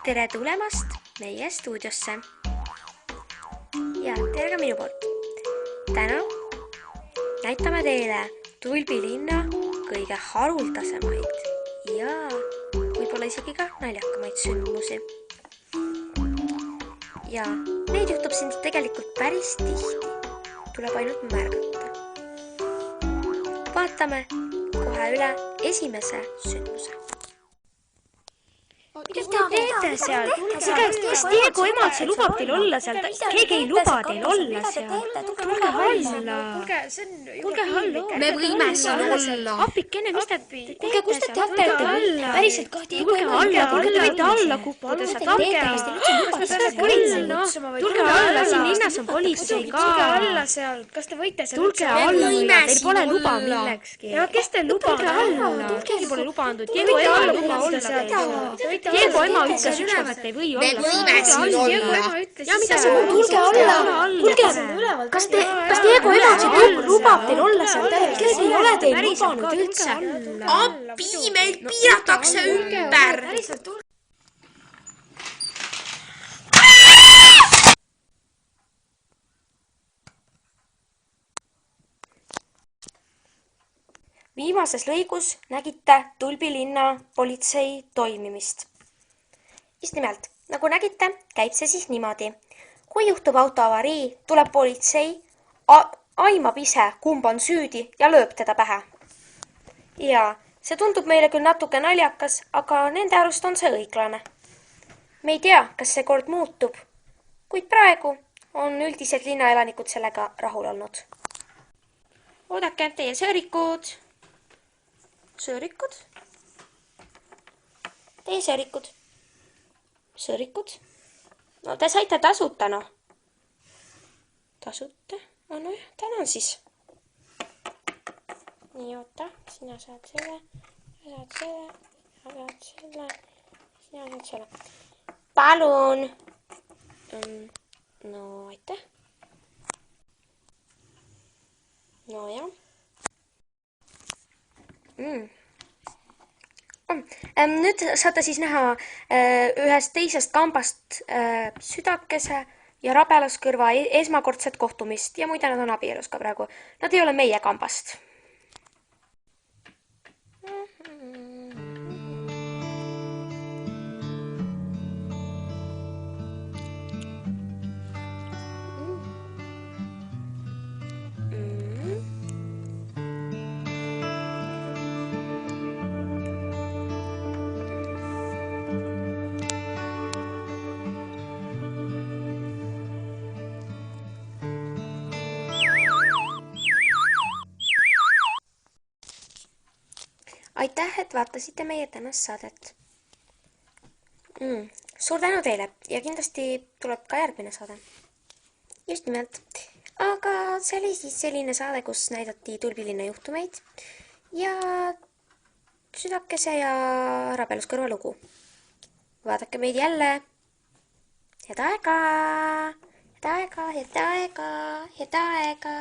tere tulemast meie stuudiosse ja tere ka minu poolt. Täna näitame teile Tulbi linna kõige haruldasemaid ja võib-olla isegi ka naljakamaid sündmusi. Ja neid juhtub siin tegelikult päris tihti, tuleb ainult märgata. Vaatame kohe üle esimese sündmuse. Mida te teete seal? Kas Diego emadse lubab teil olla seal? Keegi ei luba teil olla seal. Tulge alla. Kuulge hallo. Me võime siin olla. Appikene, mis te teete? Kuulge, kus te teate, et te päriselt ka Diego emaga te võite alla kukkuda. Tulge alla, siin linnas on politsei ka. Tulge alla seal. Kas te võite seal? Tulge alla, teil pole luba millekski. Ja kes teil luba alla? Keegi pole luba andnud. Diego ema ei luba olla teil. Diego ema ütles ükskord, et ei või olla. Me võime siin olla. Ja mida sa mõtled? Tulge alla. Tulge. Kas Diego ema lubab teil olla seal? Keegi ei ole teil lubanud üldse. Appi, meil piiratakse ümber. Viimases lõigus nägite Tulbi linna politsei toimimist. Just nimelt, nagu nägite, käib see siis niimoodi. Kui juhtub autoavarii, tuleb politsei, aimab ise, kumb on süüdi ja lööb teda pähe. Ja see tundub meile küll natuke naljakas, aga nende arust on see õiglane. Me ei tea, kas see kord muutub, kuid praegu on üldiselt linnaelanikud sellega rahul olnud. Oodake, teie söörikud. Söörikud. Teie söörikud. Söörikud. No te saite tasuta, noh. Tasuta? No jah, tänan siis. Nii, oota. Sina saad selle, sina saad selle, sina saad selle. Palun. No, aitäh. No jah. Nüüd saate siis näha ühest teisest kambast Südakese ja Rabelaskõrva esmakordset kohtumist ja muide nad on abielus ka praegu. Nad ei ole meie kambast. Aitäh, et vaatasite meie tänast saadet. Suur tänu teile ja kindlasti tuleb ka järgmine saade. Just nimelt. Aga see oli siis selline saade, kus näidati Tulbi linna juhtumeid ja Südakese ja Rabelaskõrva lugu. Vaadake meid jälle. Head aega! Head aega! Head aega! Head aega!